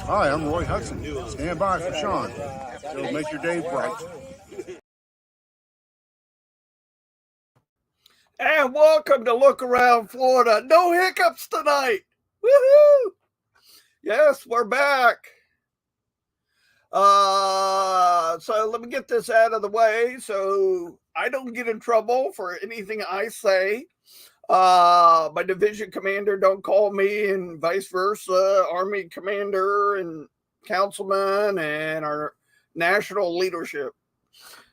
Hi, I'm Roy Hudson. Stand by for Sean. It'll make your day bright. And welcome to Look Around Florida. No hiccups tonight. Woohoo! Yes, we're back. So let me get this out of the way so I don't get in trouble for anything I say. My division commander don't call me, and vice versa. Army commander and councilman and our national leadership.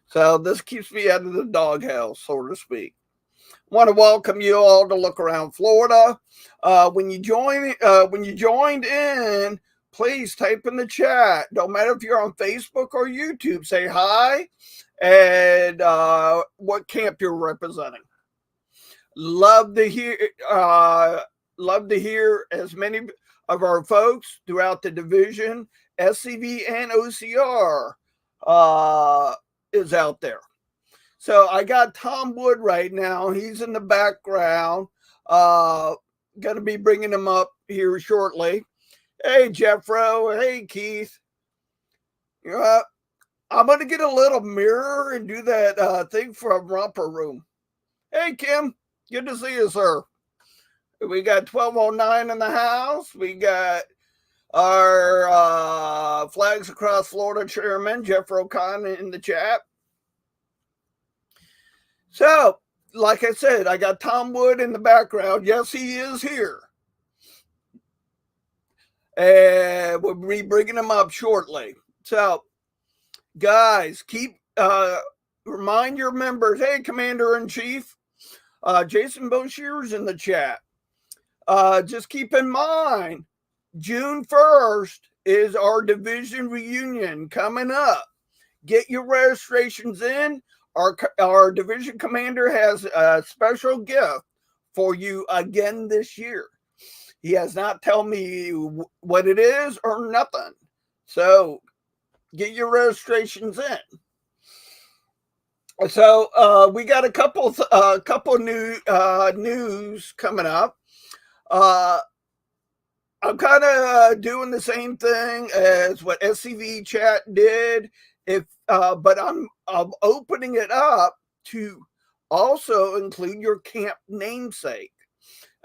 So this keeps me out of the doghouse, so to speak. Want to welcome you all to Look Around Florida. When you joined in, please type in the chat. Don't matter if you're on Facebook or YouTube. Say hi and what camp you're representing. Love to hear as many of our folks throughout the division, SCV and OCR, is out there. So I got Tom Wood right now. He's in the background. Going to be bringing him up here shortly. Hey, Jeffro. Hey, Keith. I'm going to get a little mirror and do that thing from Romper Room. Hey, Kim. Good to see you, sir. We got 1209 in the house. We got our Flags Across Florida chairman, Jeffro Kahn, in the chat. So, like I said, I got Tom Wood in the background. Yes, he is here. And we'll be bringing him up shortly. So, guys, remind your members, hey, Commander-in-Chief, Jason Boshear's in the chat. Just keep in mind, June 1st is our division reunion coming up. Get your registrations in. Our division commander has a special gift for you again this year. He has not told me what it is or nothing. So get your registrations in. So we got a couple new news coming up. I'm kind of doing the same thing as what SCV chat did. But I'm opening it up to also include your camp namesake.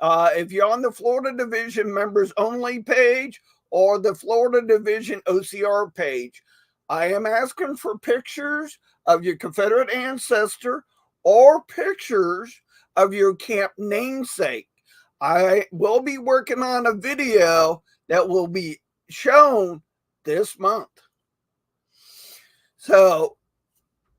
If you're on the Florida Division Members Only page or the Florida Division OCR page, I am asking for pictures of your Confederate ancestor or pictures of your camp namesake. I will be working on a video that will be shown this month. So,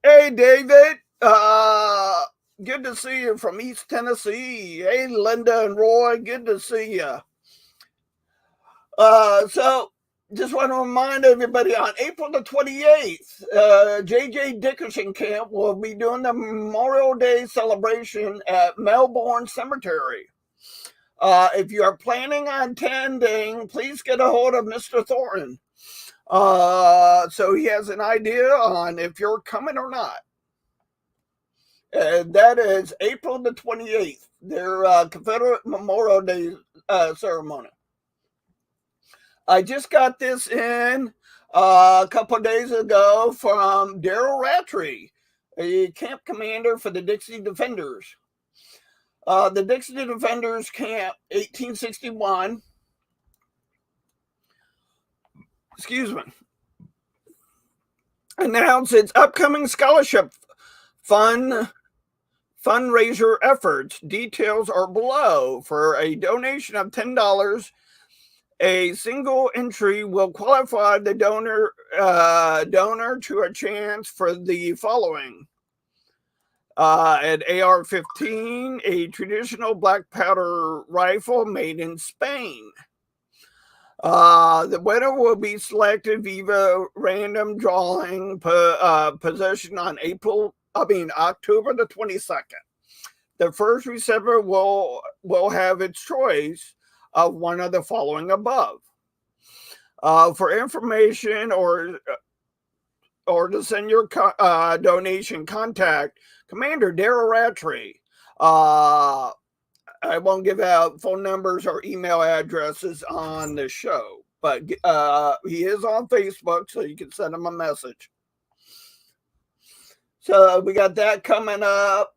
hey, David, good to see you from East Tennessee. Hey, Linda and Roy, good to see you. So, just want to remind everybody on April the 28th, J.J. Dickerson Camp will be doing the Memorial Day celebration at Melbourne Cemetery. If you are planning on attending, please get a hold of Mr. Thornton. So he has an idea on if you're coming or not. And that is April the 28th, their Confederate Memorial Day ceremony. I just got this in a couple of days ago from Daryl Rattray, a camp commander for the Dixie Defenders. The Dixie Defenders Camp 1861. Excuse me. Announce its upcoming scholarship fundraiser efforts. Details are below. For a donation of $10, a single entry will qualify the donor to a chance for the following: an AR-15, a traditional black powder rifle made in Spain. The winner will be selected via random drawing possession on October the 22nd. The first receiver will have its choice of one of the following above. For information or to send your donation, contact Commander Daryl Rattray. I won't give out phone numbers or email addresses on the show, but he is on Facebook, so you can send him a message. So we got that coming up.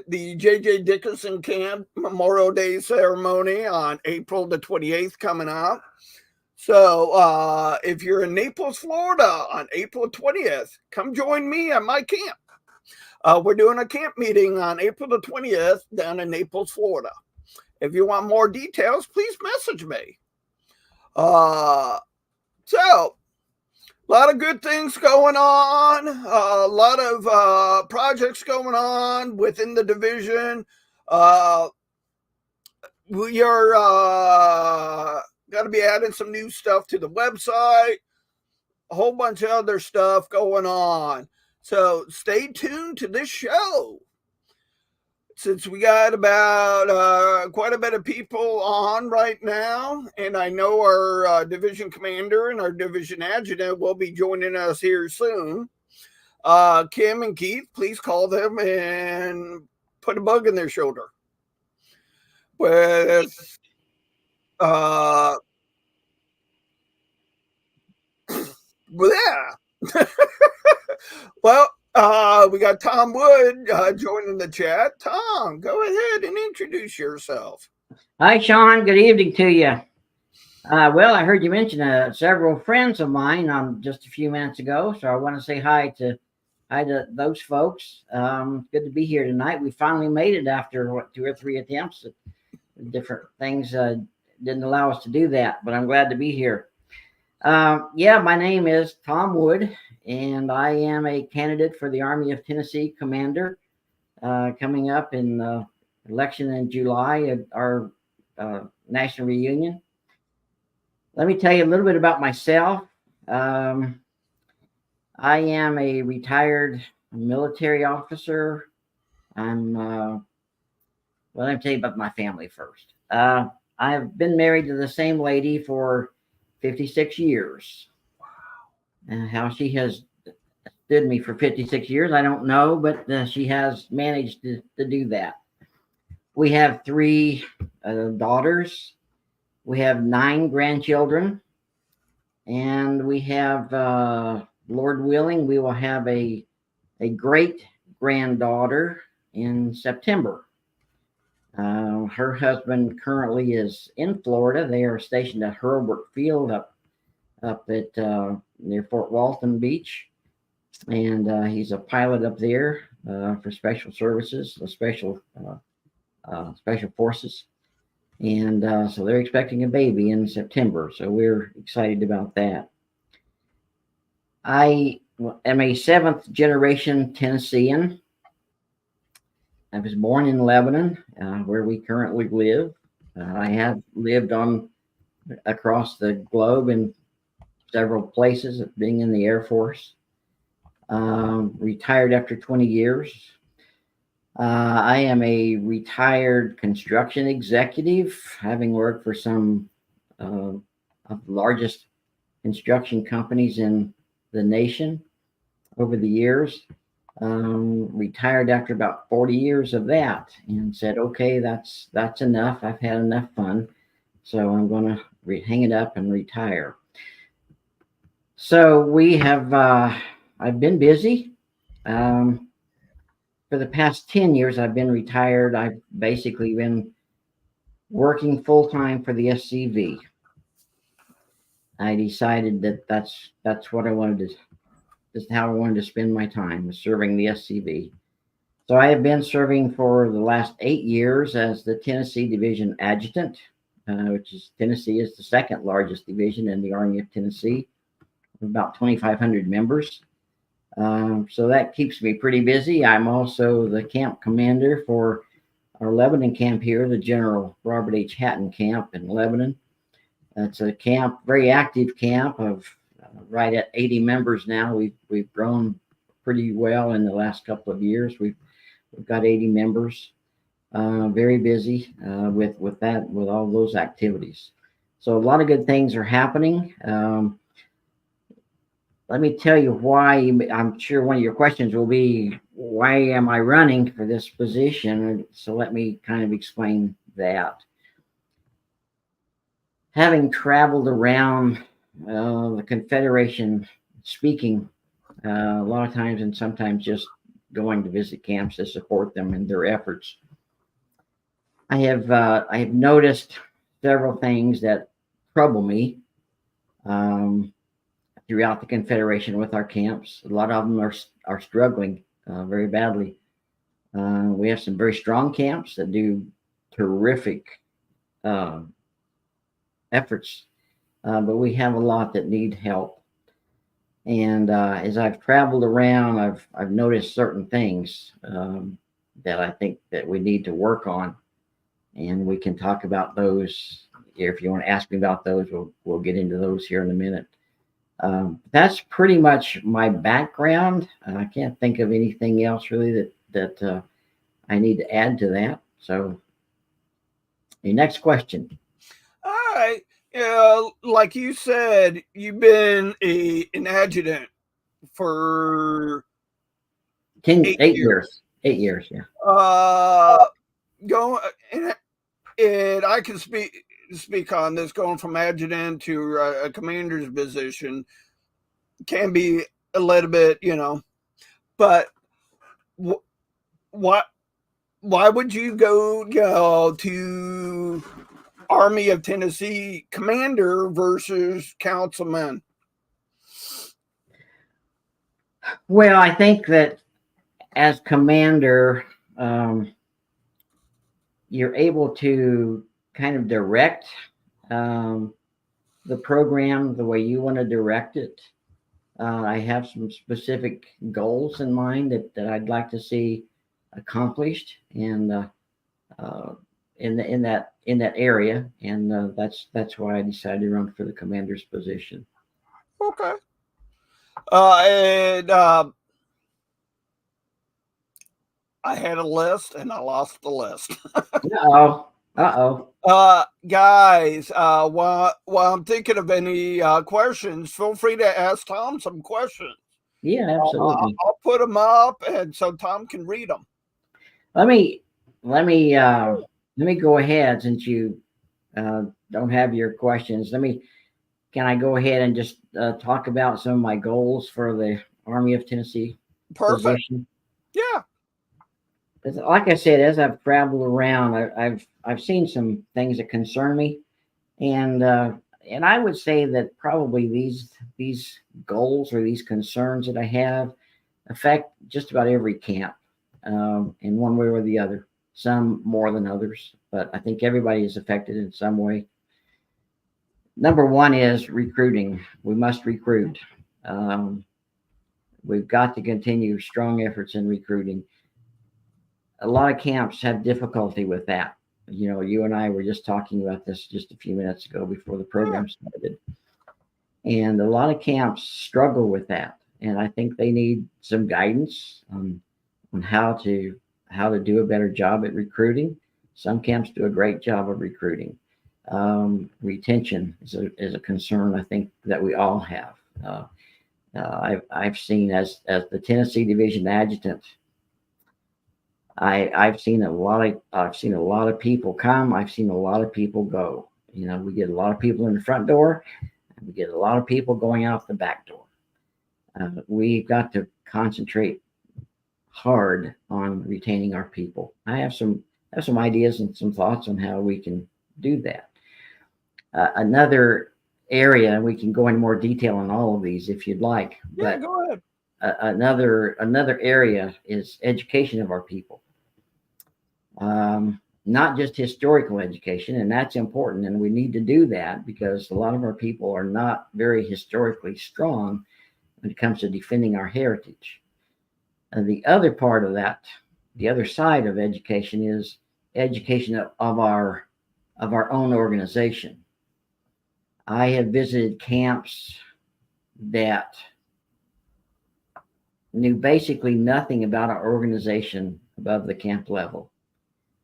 The J.J. Dickinson Camp Memorial Day ceremony on April the 28th coming up. So if you're in Naples, Florida on April 20th, come join me at my camp. We're doing a camp meeting on April the 20th down in Naples, Florida. If you want more details, please message me. So, a lot of good things going on. A lot of projects going on within the division. We are going to be adding some new stuff to the website. A whole bunch of other stuff going on. So stay tuned to this show. Since we got about quite a bit of people on right now, and I know our division commander and our division adjutant will be joining us here soon. Kim and Keith, please call them and put a bug in their shoulder. With yeah. Well, we got Tom Wood joining the chat. Tom, go ahead and introduce yourself. Hi, Sean. Good evening to you. Well, I heard you mention several friends of mine just a few minutes ago, so I want to say hi to those folks. Good to be here tonight. We finally made it after 2 or 3 attempts. Different things didn't allow us to do that, but I'm glad to be here. Yeah, my name is Tom Wood, and I am a candidate for the Army of Tennessee Commander coming up in election in July at our national reunion. Let me tell you a little bit about myself. I am a retired military officer. Well, let me tell you about my family first. I've been married to the same lady for 56 years. Wow. And how she has stood me for 56 years, I don't know, but she has managed to do that. We have 3 daughters. We have 9 grandchildren. And we have, Lord willing, we will have a great granddaughter in September. Her husband currently is in Florida. They are stationed at Hurlburt Field up at near Fort Walton Beach, and he's a pilot up there for special services, special forces, and so they're expecting a baby in September. So we're excited about that. I am a 7th generation Tennessean. I was born in Lebanon, where we currently live. I have lived across the globe in several places, being in the Air Force. Retired after 20 years. I am a retired construction executive, having worked for some of the largest construction companies in the nation over the years. Retired after about 40 years of that, and said, okay, that's enough. I've had enough fun, so I'm going to hang it up and retire. So we have I've been busy. For the past 10 years I've been retired. I've basically been working full-time for the SCV. I decided that that's what I wanted to, just how I wanted to spend my time, was serving the SCV. So I have been serving for the last 8 years as the Tennessee Division Adjutant, which is Tennessee is the 2nd largest division in the Army of Tennessee, with about 2,500 members. So that keeps me pretty busy. I'm also the camp commander for our Lebanon camp here, the General Robert H. Hatton Camp in Lebanon. That's a camp, very active camp of right at 80 members now. We've grown pretty well in the last couple of years. We've got 80 members. Very busy with all those activities. So a lot of good things are happening. Let me tell you why. I'm sure one of your questions will be, why am I running for this position? So let me kind of explain that. having traveled around the Confederation, speaking a lot of times, and sometimes just going to visit camps to support them in their efforts, I have noticed several things that trouble me throughout the Confederation with our camps. A lot of them are struggling very badly. We have some very strong camps that do terrific efforts, but we have a lot that need help. And as I've traveled around, I've noticed certain things that I think that we need to work on, and we can talk about those. If you want to ask me about those, we'll get into those here in a minute. That's pretty much my background. I can't think of anything else really that I need to add to that. So, the next question. All right. Like you said, you've been an adjutant for 8 years. 8 years, yeah. Going and I can speak on this. Going from adjutant to a commander's position can be a little bit, but why would you go to Army of Tennessee commander versus councilman? Well, I think that as commander, you're able to kind of direct the program the way you want to direct it. I have some specific goals in mind that I'd like to see accomplished, and in that area, and that's why I decided to run for the commander's position. Okay. And I had a list and I lost the list. Guys, while I'm thinking of any questions, feel free to ask Tom some questions. Yeah, absolutely. I'll put them up, and so Tom can read them. Let me go ahead, since you don't have your questions. Can I go ahead and just talk about some of my goals for the Army of Tennessee position? Yeah. Like I said, as I've traveled around, I've seen some things that concern me, and I would say that probably these goals or these concerns that I have affect just about every camp in one way or the other. Some more than others, but I think everybody is affected in some way. Number one is recruiting. We must recruit. We've got to continue strong efforts in recruiting. A lot of camps have difficulty with that. You and I were just talking about this just a few minutes ago before the program started. And a lot of camps struggle with that. And I think they need some guidance on how to do a better job at recruiting. Some camps do a great job of recruiting. Retention is a concern I think that we all have. I've seen as the Tennessee Division Adjutant, I've seen a lot of people come. I've seen a lot of people go. We get a lot of people in the front door, and we get a lot of people going out the back door. We've got to concentrate hard on retaining our people. I have some ideas and some thoughts on how we can do that. Another area, and we can go into more detail on all of these if you'd like. Yeah, go ahead. Another area is education of our people. Not just historical education, and that's important, and we need to do that because a lot of our people are not very historically strong when it comes to defending our heritage. And the other part of that, the other side of education, is education of our own organization. I have visited camps that knew basically nothing about our organization above the camp level.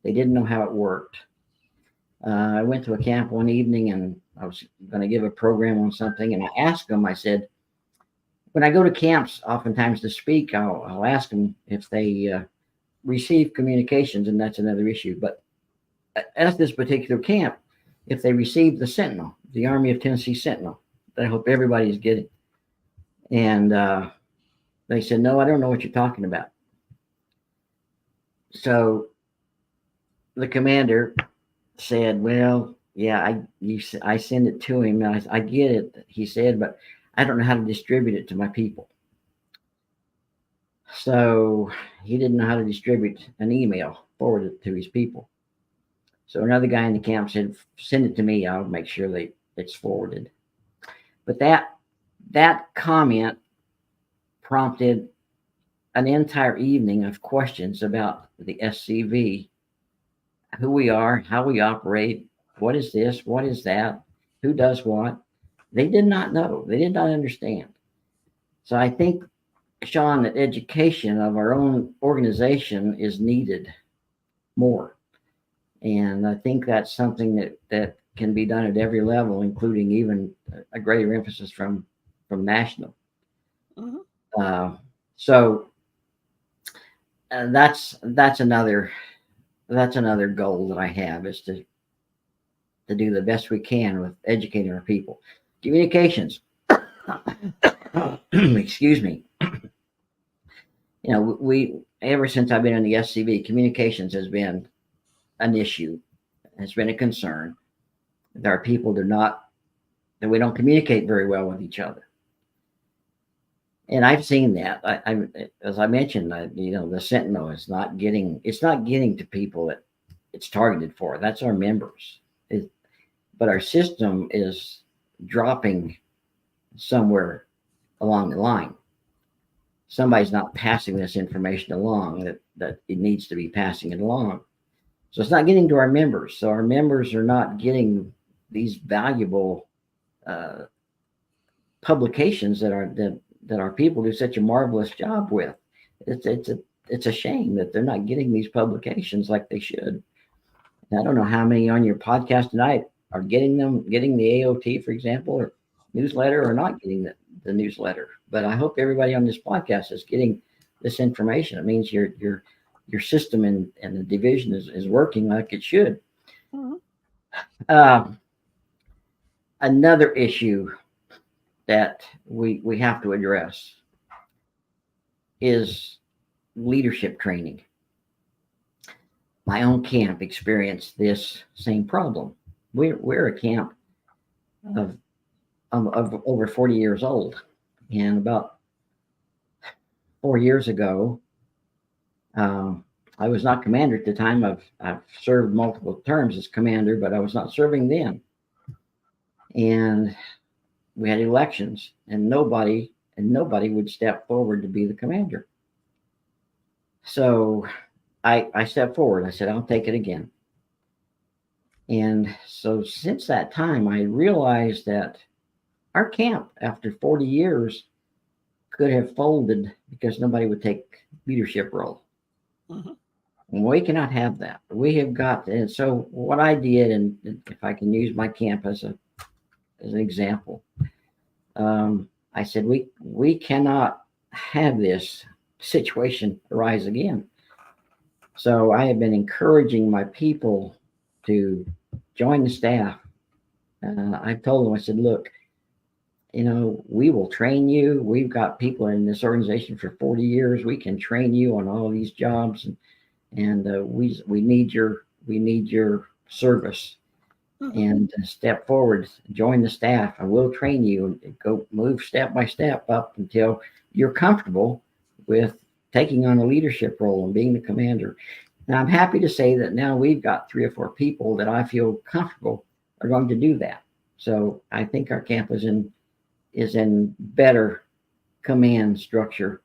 They didn't know how it worked. I went to a camp one evening and I was going to give a program on something, and I asked them, I said, when I go to camps oftentimes to speak, I'll ask them if they receive communications, and that's another issue. But at this particular camp, if they received the Sentinel, the Army of Tennessee Sentinel that I hope everybody's getting. And they said, no, I don't know what you're talking about. So the commander said, well, yeah, I send it to him. And I get it, he said, but I don't know how to distribute it to my people. So he didn't know how to distribute an email, forward it to his people. So another guy in the camp said, send it to me. I'll make sure that it's forwarded. But that comment prompted an entire evening of questions about the SCV, who we are, how we operate, what is this, what is that, who does what. They did not know. They did not understand. So I think, Sean, that education of our own organization is needed more. And I think that's something that can be done at every level, including even a greater emphasis from national. Mm-hmm. So that's another goal that I have, is to do the best we can with educating our people. Communications. Excuse me. You know, we ever since I've been in the SCV, communications has been an issue, has been a concern. That our people that we don't communicate very well with each other. And I've seen that. I as I mentioned, the Sentinel is not getting to people that it's targeted for. That's our members. But our system is dropping somewhere along the line. Somebody's not passing this information along that it needs to be passing it along. So it's not getting to our members. So our members are not getting these valuable publications that our people do such a marvelous job with. It's a shame that they're not getting these publications like they should. And I don't know how many on your podcast tonight are getting the AOT, for example, or newsletter, or not getting the newsletter. But I hope everybody on this podcast is getting this information. It means your system and the division is working like it should. Mm-hmm. Another issue that we have to address is leadership training. My own camp experienced this same problem. We're a camp of over 40 years old, and about 4 years ago, I was not commander at the time. I've served multiple terms as commander, but I was not serving then. And we had elections, and nobody would step forward to be the commander. So I stepped forward. I said, I'll take it again. And so since that time, I realized that our camp, after 40 years, could have folded because nobody would take leadership role. Mm-hmm. And we cannot have that. We have got, and so what I did, and if I can use my camp as an example, I said, we cannot have this situation arise again. So I have been encouraging my people to join the staff. I've told them, I said, look, we will train you. We've got people in this organization for 40 years. We can train you on all of these jobs, and we need your service. Mm-hmm. And step forward, join the staff, and we'll train you and go move step by step up until you're comfortable with taking on a leadership role and being the commander. And I'm happy to say that now we've got 3 or 4 people that I feel comfortable are going to do that. So I think our camp is in better command structure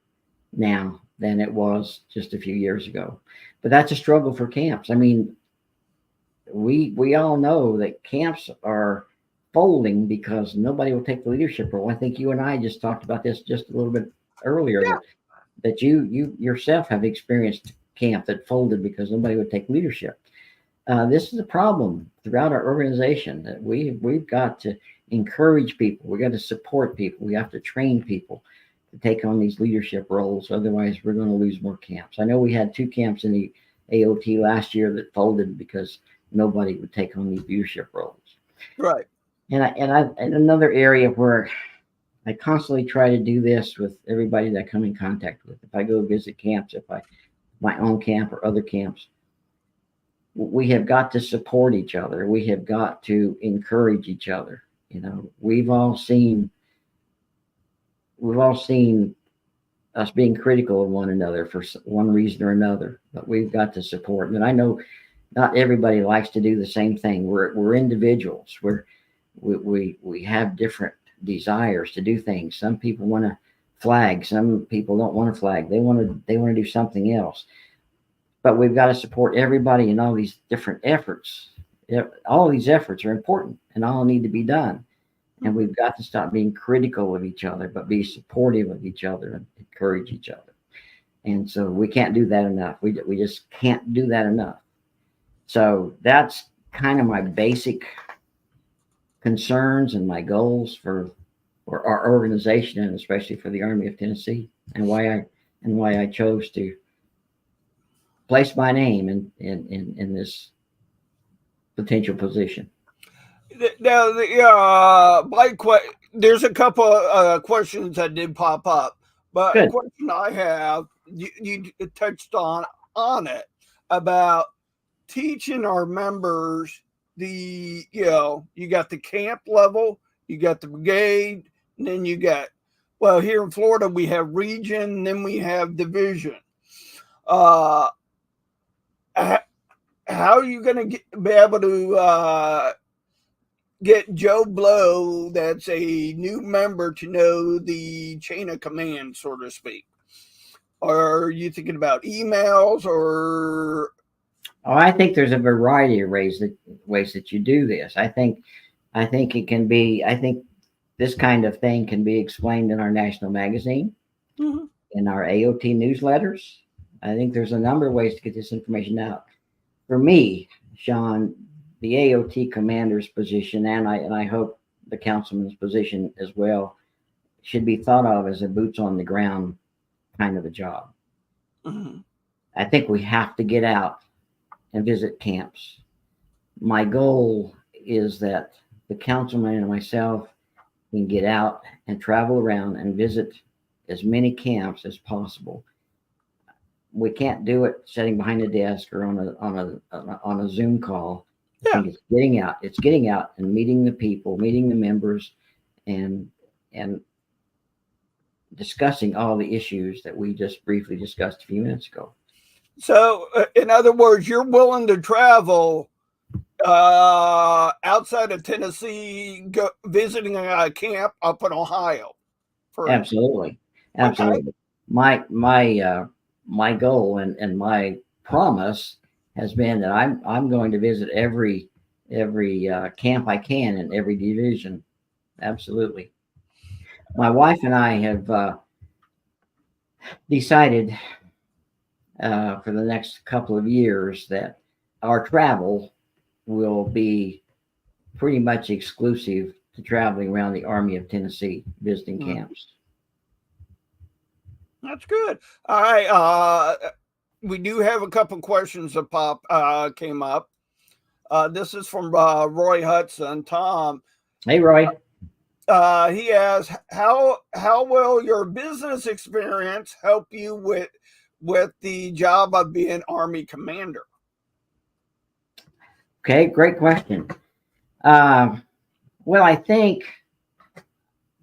now than it was just a few years ago. But that's a struggle for camps. I mean, we all know that camps are folding because nobody will take the leadership role. I think you and I just talked about this just a little bit earlier, yeah. that you yourself have experienced camp that folded because nobody would take leadership. This is a problem throughout our organization, that we've got to encourage people. We got to support people. We have to train people to take on these leadership roles. Otherwise, we're going to lose more camps. I know we had 2 camps in the AOT last year that folded because nobody would take on these leadership roles. Right. And another area where I constantly try to do this with everybody that I come in contact with. If I go visit camps, if I my own camp or other camps, we have got to support each other. We have got to encourage each other. You know, we've all seen us being critical of one another for one reason or another, but we've got to support. And I know not everybody likes to do the same thing. We're individuals. We have different desires to do things. Some people want to flag. Some people don't want to flag. They want to do something else. But we've got to support everybody in all these different efforts. All of these efforts are important and all need to be done. And we've got to stop being critical of each other, but be supportive of each other and encourage each other. And so we can't do that enough. We just can't do that enough. So that's kind of my basic concerns and my goals for our organization, and especially for the Army of Tennessee, and why I chose to place my name in this potential position. Now, there's a couple of questions that did pop up, but Good. a question I have, you touched on it about teaching our members you got the camp level, you got the brigade, and then you got, well, here in Florida, we have region, then we have division. How are you going to be able to get Joe Blow, that's a new member, to know the chain of command, so to speak? Are you thinking about emails or? Oh, I think there's a variety of ways that you do this. I think it can be. I think this kind of thing can be explained in our national magazine, in our AOT newsletters. I think there's a number of ways to get this information out. For me, Sean, the AOT commander's position, and I hope the councilman's position as well, should be thought of as a boots on the ground kind of a job. Mm-hmm. I think we have to get out and visit camps. My goal is that the councilman and myself can get out and travel around and visit as many camps as possible. We can't do it sitting behind a desk or on a Zoom call. I think it's getting out. It's getting out and meeting the people, meeting the members, and discussing all the issues that we just briefly discussed a few minutes ago. So, in other words, you're willing to travel outside of Tennessee, visiting a camp up in Ohio. Absolutely. Okay. My goal and my promise has been that I'm going to visit every camp I can in every division. Absolutely. My wife and I have decided for the next couple of years that our travel will be pretty much exclusive to traveling around the Army of Tennessee, visiting camps. That's good. All right. We do have a couple questions that came up. This is from Roy Hudson. Tom. Hey, Roy. He asks, how will your business experience help you with the job of being Army commander? Okay, great question. Well, I think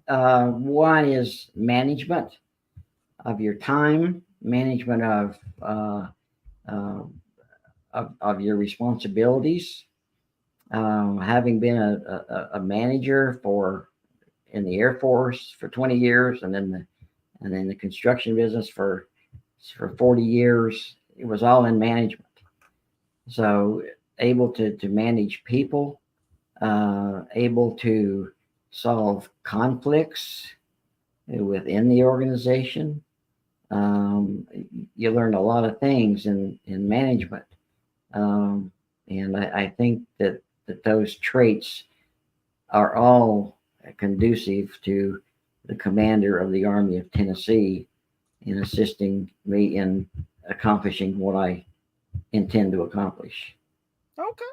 one is management of your time, management of your responsibilities. Having been a manager in the Air Force for 20 years, and then the construction business for 40 years, it was all in management. So able to manage people, able to solve conflicts within the organization. You learn a lot of things in management. And I think that those traits are all conducive to the commander of the Army of Tennessee in assisting me in accomplishing what I intend to accomplish. Okay.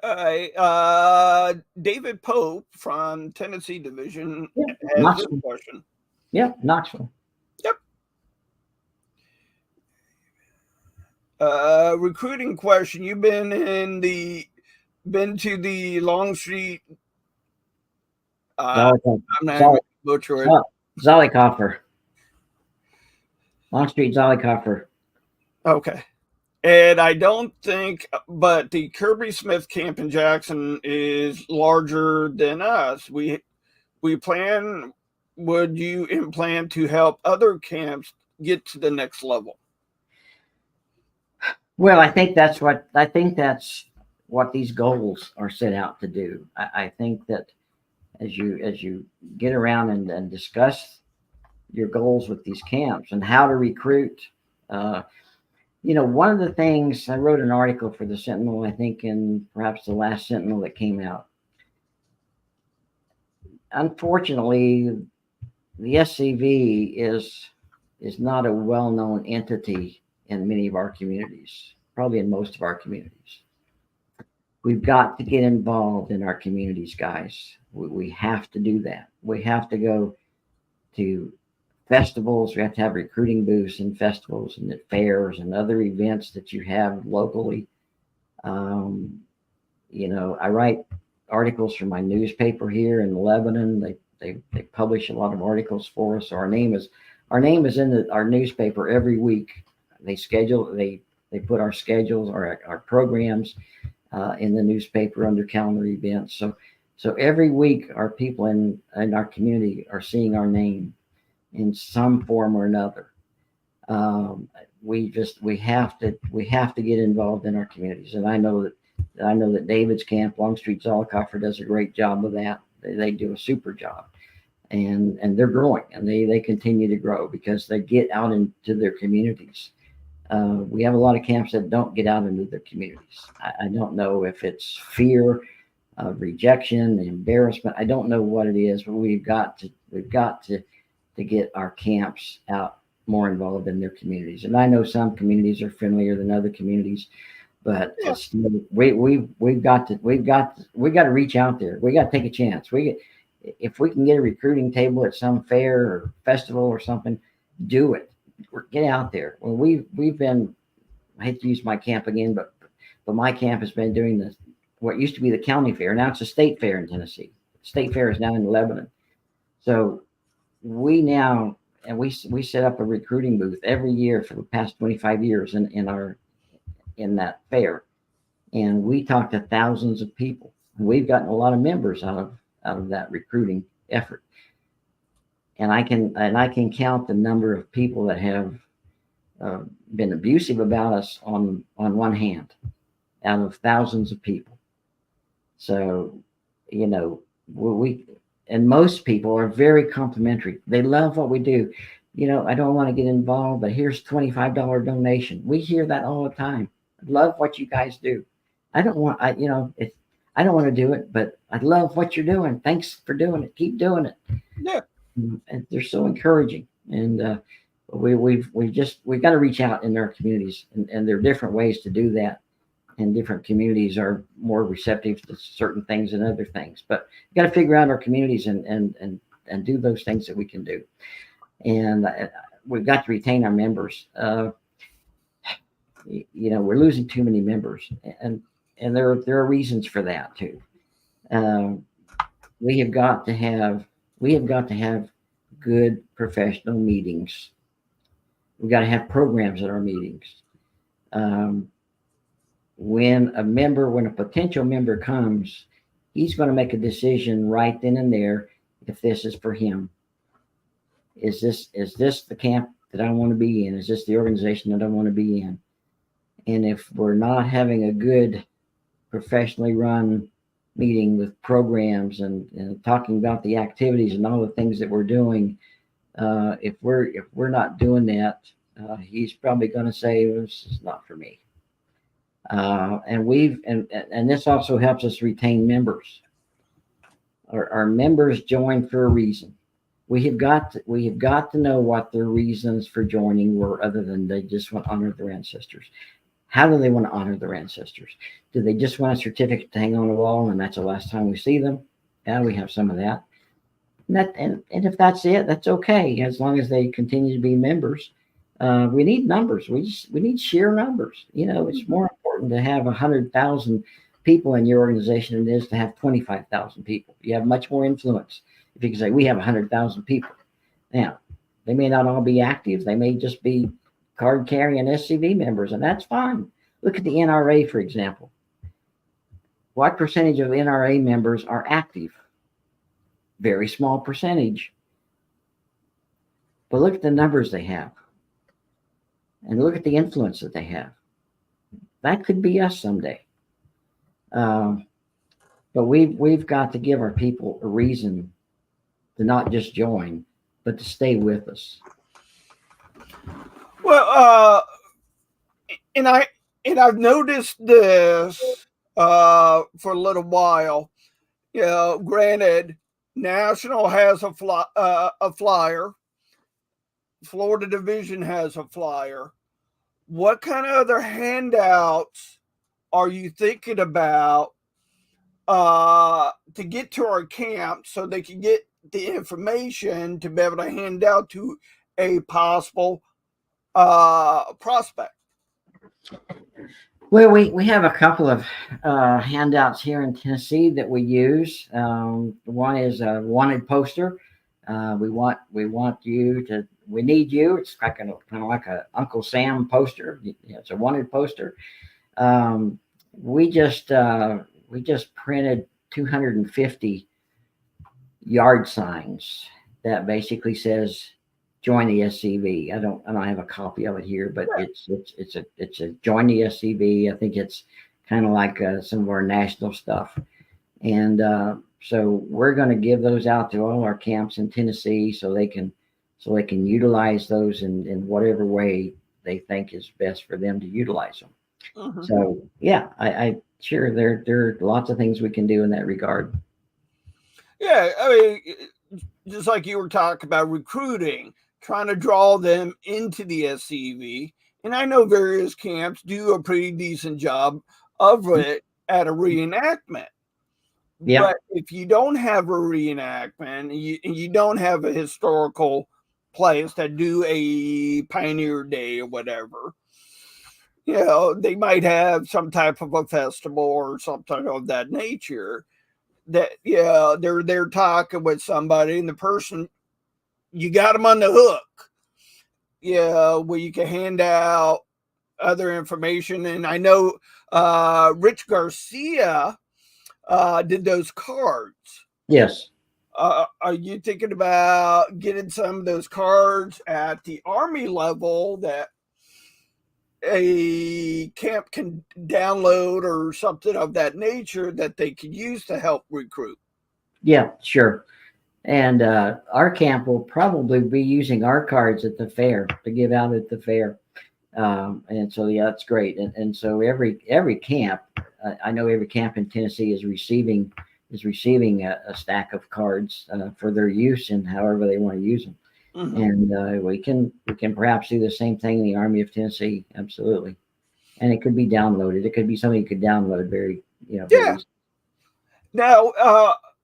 All right. David Pope from Tennessee Division Yeah, has this Knoxville. question. Yeah, Knoxville. Yep. Recruiting question. You've been to the Longstreet. I'm not even butcher it. Zollicoffer. Longstreet Zollicoffer. Okay. And I don't think, but the Kirby Smith camp in Jackson is larger than us. We plan. Would you plan to help other camps get to the next level? Well, I think that's what these goals are set out to do. I think that as you get around and discuss your goals with these camps and how to recruit, one of the things I wrote an article for the Sentinel, I think in perhaps the last Sentinel that came out. Unfortunately, the SCV is not a well-known entity in many of our communities, probably in most of our communities. We've got to get involved in our communities, guys. We have to do that. We have to go to festivals. We have to have recruiting booths and festivals and at fairs and other events that you have locally. I write articles for my newspaper here in Lebanon. They publish a lot of articles for us. So our name is in our newspaper every week. They put our schedules, our programs in the newspaper under calendar events. So every week our people in our community are seeing our name in some form or another. We have to get involved in our communities, and I know that David's camp, Longstreet Zollicoffer, does a great job of that. They do a super job, and they're growing, and they continue to grow because they get out into their communities. We have a lot of camps that don't get out into their communities. I don't know if it's fear of rejection, embarrassment. I don't know what it is, but we've got to get our camps out more involved in their communities. And I know some communities are friendlier than other communities, but we've got to reach out there. We got to take a chance. If we can get a recruiting table at some fair or festival or something, do it. Get out there. Well, we've been. I hate to use my camp again, but my camp has been doing what used to be the county fair. Now it's a state fair in Tennessee. State fair is now in Lebanon. So we set up a recruiting booth every year for the past 25 years in that fair, and we talk to thousands of people. We've gotten a lot of members out of that recruiting effort. And I can count the number of people that have been abusive about us on one hand, out of thousands of people. So, and most people are very complimentary. They love what we do. I don't want to get involved, but here's $25 donation. We hear that all the time. I love what you guys do. I don't want to do it, but I love what you're doing. Thanks for doing it. Keep doing it. Yeah. And they're so encouraging, and we've got to reach out in our communities, and there are different ways to do that, and different communities are more receptive to certain things than other things, but we got to figure out our communities and do those things that we can do, and we've got to retain our members. We're losing too many members, and there are reasons for that too. We have got to have good professional meetings. We've got to have programs at our meetings. When a potential member comes, he's going to make a decision right then and there if this is for him. Is this the camp that I want to be in? Is this the organization that I want to be in? And if we're not having a good professionally run meeting with programs and talking about the activities and all the things that we're doing, if we're not doing that, he's probably going to say, this is not for me. And this also helps us retain members. Our members join for a reason. We have got to know what their reasons for joining were, other than they just want to honor their ancestors. How do they want to honor their ancestors? Do they just want a certificate to hang on the wall and that's the last time we see them? Yeah, we have some of that. And if that's it, that's okay, as long as they continue to be members. We need numbers. We need sheer numbers. It's more important to have 100,000 people in your organization than it is to have 25,000 people. You have much more influence if you can say we have 100,000 people. Now, they may not all be active. They may just be card carrying SCV members, and that's fine. Look at the NRA, for example. What percentage of NRA members are active? Very small percentage. But look at the numbers they have. And look at the influence that they have. That could be us someday. But we've got to give our people a reason to not just join, but to stay with us. Well, and I've noticed this for a little while. Granted, National has a flyer. Florida Division has a flyer. What kind of other handouts are you thinking about to get to our camp so they can get the information to be able to hand out to a possible prospect? Well, we have a couple of handouts here in Tennessee that we use. One is a wanted poster. We need you. It's kind of like a Uncle Sam poster. It's a wanted poster. We just printed 250 yard signs that basically says join the SCV. I don't have a copy of it here, but it's a join the SCV. I think it's kind of like some of our national stuff. And so we're going to give those out to all our camps in Tennessee so they can utilize those in whatever way they think is best for them to utilize them. Mm-hmm. So yeah, I sure there are lots of things we can do in that regard. Yeah, I mean, just like you were talking about recruiting, trying to draw them into the SCV. And I know various camps do a pretty decent job of it at a reenactment. Yeah. But if you don't have a reenactment, you don't have a historical place that do a Pioneer Day or whatever, they might have some type of a festival or something of that nature that, they're talking with somebody and the person, you got them on the hook, where you can hand out other information. And I know Rich Garcia did those cards. Yes. Are you thinking about getting some of those cards at the Army level that a camp can download or something of that nature that they could use to help recruit? Yeah, sure. And our camp will probably be using our cards at the fair to give out at the fair. And so, yeah, that's great. And so every camp, I know every camp in Tennessee is receiving a stack of cards for their use and however they want to use them. Mm-hmm. And we can perhaps do the same thing in the Army of Tennessee. Absolutely. And it could be downloaded. It could be something you could download very yeah. Very now,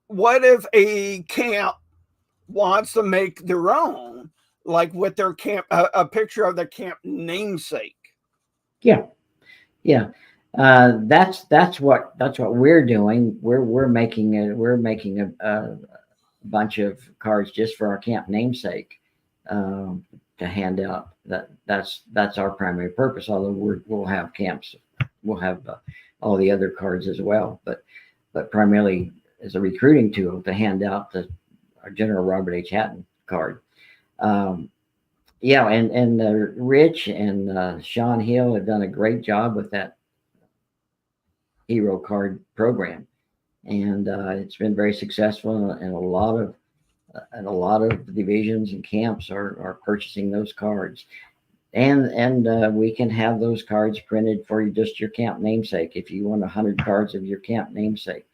what if a camp wants to make their own, like with their camp, a picture of their camp namesake? Yeah. That's what we're doing. We're making a bunch of cards just for our camp namesake to hand out. That's our primary purpose. Although we'll have camps, we'll have all the other cards as well. But primarily as a recruiting tool to hand out our General Robert H. Hatton card. And Rich and Sean Hill have done a great job with that hero card program, and it's been very successful. And a lot of divisions and camps are purchasing those cards, and we can have those cards printed for just your camp namesake. If you want 100 cards of your camp namesake,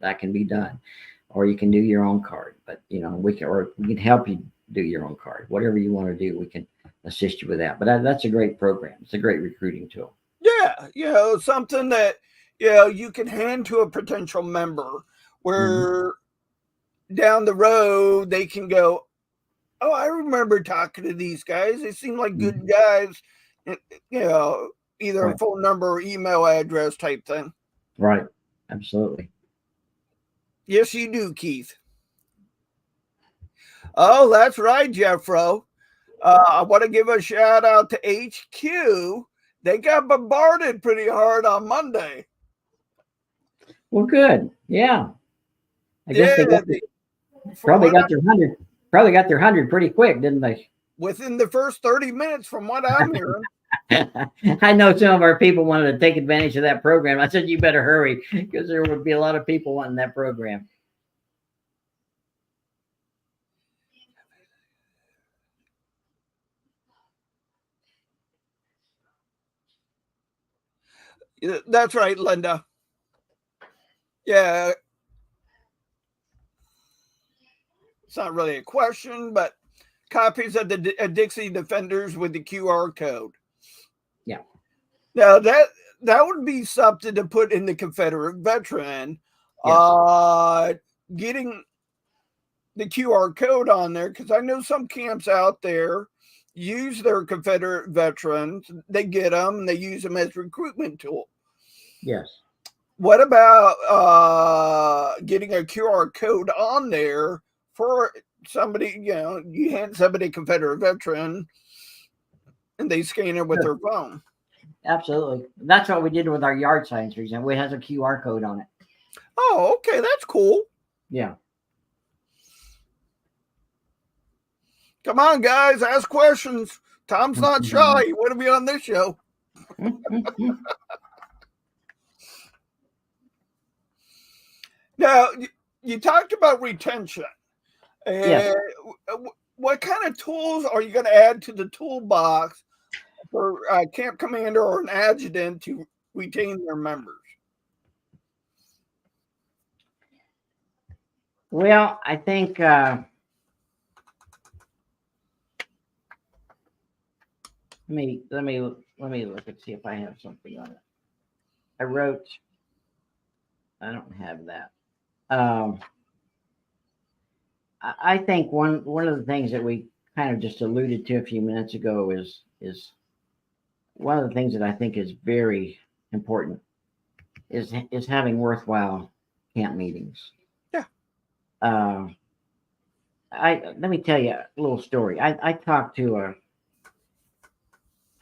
that can be done, or you can do your own card. But we can help you do your own card. Whatever you want to do, assist you with that. But that's a great program. It's a great recruiting tool. Yeah, something that you can hand to a potential member where down the road they can go, oh, I remember talking to these guys. They seem like good guys. Either a phone number or email address type thing. Right. Absolutely. Yes, you do, Keith. Oh, that's right, Jeffro. I want to give a shout out to HQ. They got bombarded pretty hard on Monday. Well, good. Yeah. I guess they probably got their 100. Probably got their 100 pretty quick, didn't they? Within the first 30 minutes, from what I'm hearing. I know some of our people wanted to take advantage of that program. I said, you better hurry because there would be a lot of people wanting that program. That's right, Linda. Yeah. It's not really a question, but copies of the Dixie Defenders with the QR code. Yeah. Now that would be something to put in the Confederate veteran. Yes. Getting the QR code on there, because I know some camps out there use their Confederate veterans. They get them and they use them as recruitment tool. Yes. What about getting a QR code on there for somebody? You hand somebody a Confederate veteran and they scan it with their phone. Absolutely. That's what we did with our yard signs, for example. It has a QR code on it. Oh, okay. That's cool. Yeah. Come on, guys. Ask questions. Tom's not shy. He wouldn't be on this show. Now, you talked about retention. Yes. What kind of tools are you going to add to the toolbox for a camp commander or an adjutant to retain their members? Well, I think let me look and see if I have something on it. I don't have that. I think one of the things that we kind of just alluded to a few minutes ago is one of the things that I think is very important is having worthwhile camp meetings. Yeah. Let me tell you a little story. I talked to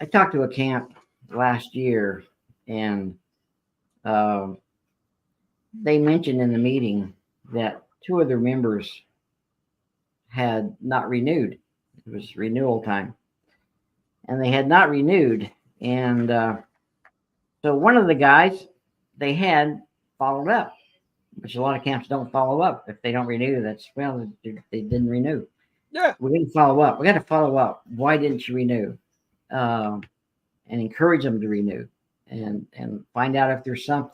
a camp last year, and they mentioned in the meeting that 2 of their members had not renewed. It was renewal time, and they had not renewed. And so one of the guys, they had followed up, which a lot of camps don't follow up. If they don't renew, they didn't renew. Yeah. We didn't follow up. We got to follow up. Why didn't you renew? And encourage them to renew, and find out if there's some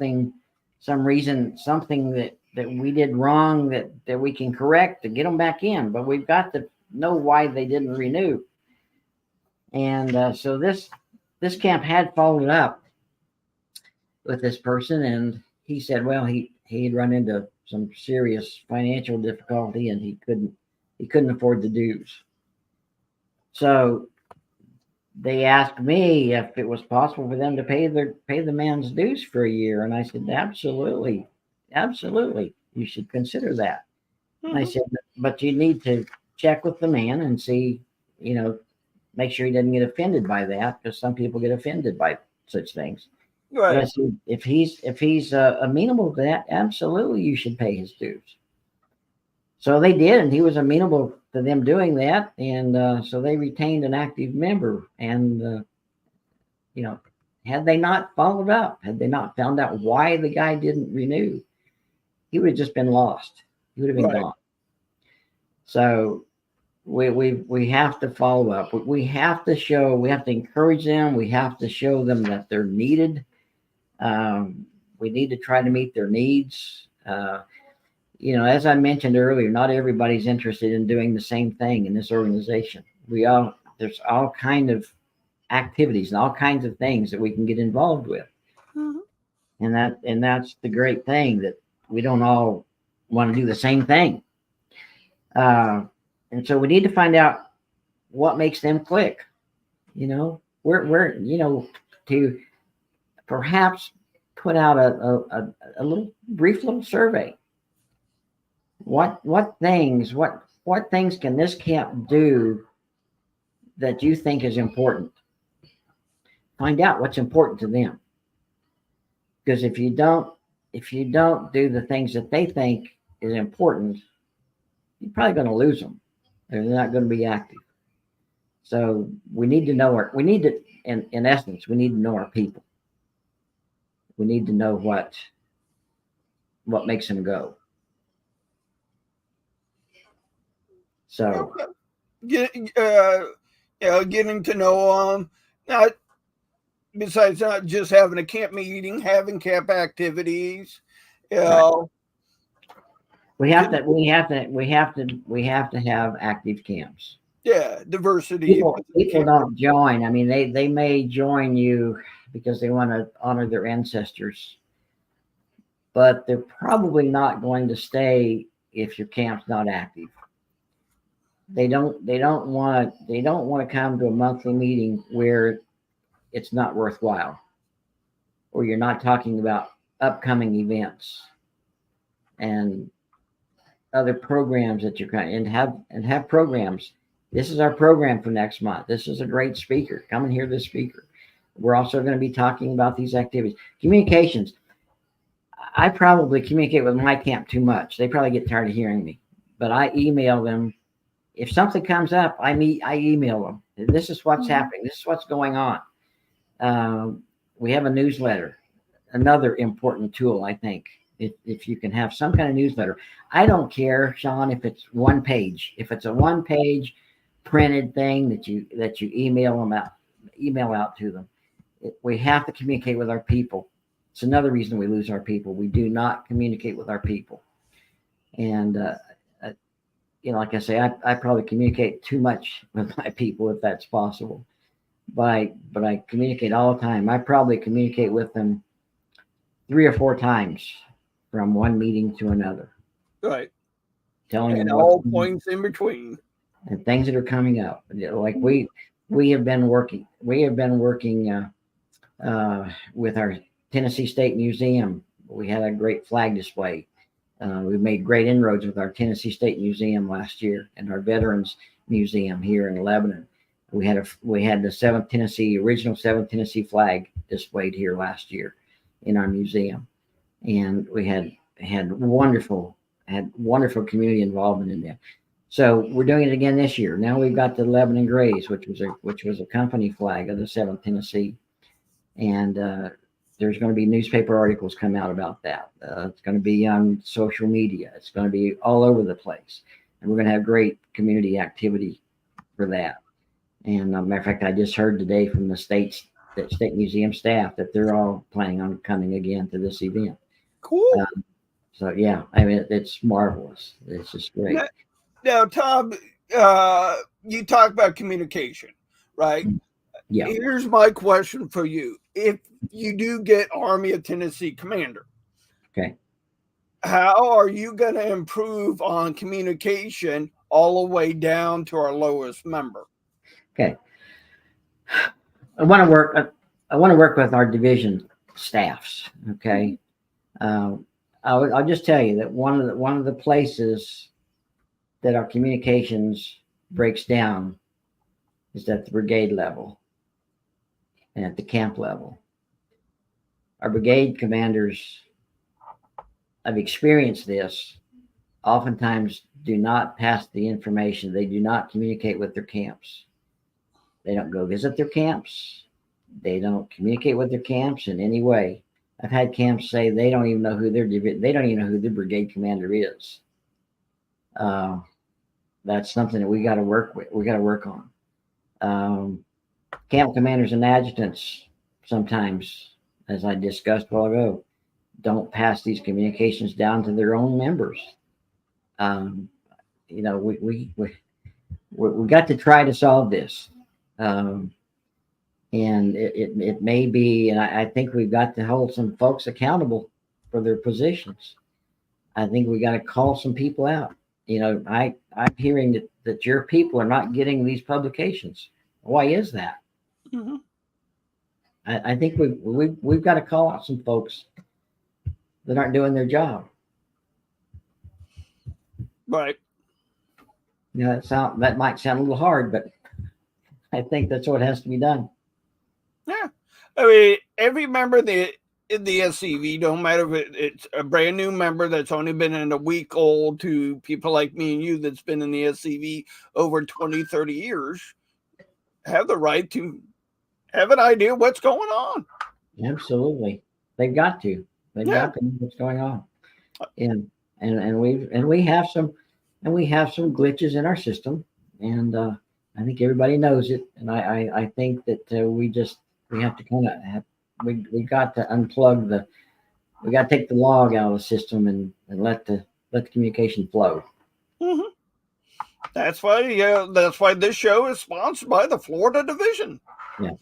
reason, something that we did wrong that we can correct to get them back in. But we've got to know why they didn't renew. And so this camp had followed up with this person, and he said, well, he had run into some serious financial difficulty, and he couldn't afford the dues. So they asked me if it was possible for them to pay the man's dues for a year, and I said, absolutely, you should consider that. Mm-hmm. And I said, but you need to check with the man and see, make sure he doesn't get offended by that, because some people get offended by such things. Right. But I said, if he's amenable to that, absolutely, you should pay his dues. So they did, and he was amenable to them doing that, and so they retained an active member. And had they not followed up, had they not found out why the guy didn't renew, he would have just been lost. He would have been gone. So we have to follow up. We have to encourage them. We have to show them that they're needed. We need to try to meet their needs. As I mentioned earlier, not everybody's interested in doing the same thing in this organization. We all there's all kind of activities and all kinds of things that we can get involved with. Mhm. And that's the great thing, that we don't all want to do the same thing. And so we need to find out what makes them click. We're to perhaps put out a little brief little survey. What things can this camp do that you think is important? Find out what's important to them. Because if you don't do the things that they think is important, you're probably going to lose them. They're not going to be active. So we need to know in essence, we need to know our people. We need to know what makes them go. So getting to know them. Now, besides not just having a camp meeting, having camp activities, we have to have active camps. Yeah, diversity. People don't join. I mean, they may join you because they want to honor their ancestors, but they're probably not going to stay if your camp's not active. They don't want to come to a monthly meeting where it's not worthwhile, or you're not talking about upcoming events and other programs that you're going and have programs. This is our program for next month. This is a great speaker. Come and hear this speaker. We're also going to be talking about these activities. Communications. I probably communicate with my camp too much. They probably get tired of hearing me, but I email them. If something comes up, I email them. This is what's happening. This is what's going on. We have a newsletter, another important tool, I think. If you can have some kind of newsletter. I don't care, Sean, if it's one page. If it's a one-page printed thing that you email out to them. We have to communicate with our people. It's another reason we lose our people. We do not communicate with our people. And like I say, I probably communicate too much with my people, if that's possible. But I communicate all the time. I probably communicate with them 3 or 4 times from one meeting to another. Right. Telling them all points in between. And things that are coming up. Like we have been working with our Tennessee State Museum. We had a great flag display. We made great inroads with our Tennessee State Museum last year and our Veterans Museum here in Lebanon. We had the original 7th Tennessee flag displayed here last year in our museum, and we had wonderful community involvement in that. So we're doing it again this year. Now we've got the Lebanon Grays, which was a company flag of the 7th Tennessee, and there's going to be newspaper articles come out about that. It's going to be on social media. It's going to be all over the place, and we're going to have great community activity for that. And matter of fact, I just heard today from the State Museum staff that they're all planning on coming again to this event. Cool. So yeah, I mean, it's marvelous. It's just great. Now, Tom, you talk about communication, right? Yeah. Here's my question for you. If you do get Army of Tennessee commander, okay, how are you going to improve on communication all the way down to our lowest member? Okay. I want to work with our division staffs. Okay. I'll just tell you that one of the places that our communications breaks down is at the brigade level and at the camp level. Our brigade commanders, I've experienced this, oftentimes do not pass the information. They do not communicate with their camps. They don't go visit their camps. They don't communicate with their camps in any way. I've had camps say they don't even know who their brigade commander is. That's something that we got to work with. We got to work on. Camp commanders and adjutants sometimes, as I discussed a while ago, don't pass these communications down to their own members. We got to try to solve this. Um, and it may be, and I think we've got to hold some folks accountable for their positions. I think we got to call some people out. I'm hearing that your people are not getting these publications. Why is that? Mm-hmm. I think we've got to call out some folks that aren't doing their job. Right. That might sound a little hard, but I think that's what has to be done. Yeah. I mean, every member in the SCV, don't matter if it's a brand new member that's only been in a week old to people like me and you that's been in the SCV over 20, 30 years, have the right to have an idea what's going on. Absolutely. They've got to. They've got to know what's going on. And we have some glitches in our system, and I think everybody knows it. And I think that we have to kind of we got to unplug we got to take the log out of the system and let the communication flow. Mm-hmm. That's why this show is sponsored by the Florida Division. Yeah.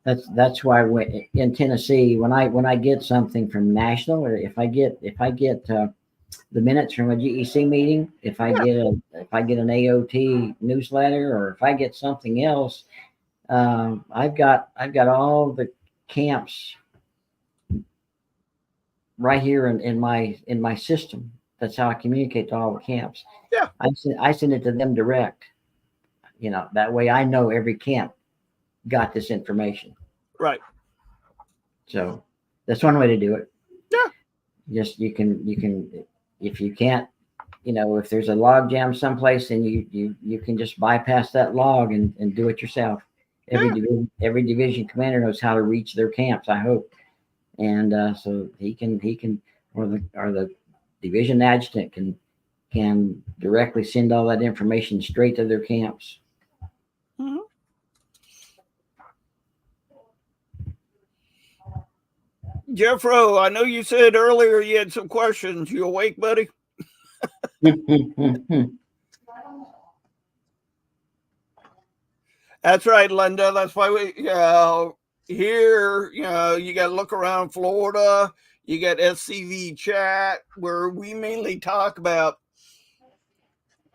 That's why in Tennessee, when I get something from national, or if I get the minutes from a GEC meeting, if I get an AOT newsletter, or if I get something else, I've got all the camps right here in my system. That's how I communicate to all the camps. Yeah, I send it to them direct. That way I know every camp got this information. Right. So that's one way to do it. Yeah. Just you can if you can't, if there's a log jam someplace, then you can just bypass that log and do it yourself. Every division commander knows how to reach their camps, I hope. And so he can or the division adjutant can directly send all that information straight to their camps. Mm-hmm. Jeffro, I know you said earlier you had some questions. You awake, buddy? That's right, Linda. That's why we here, you got to look around Florida. You got SCV chat, where we mainly talk about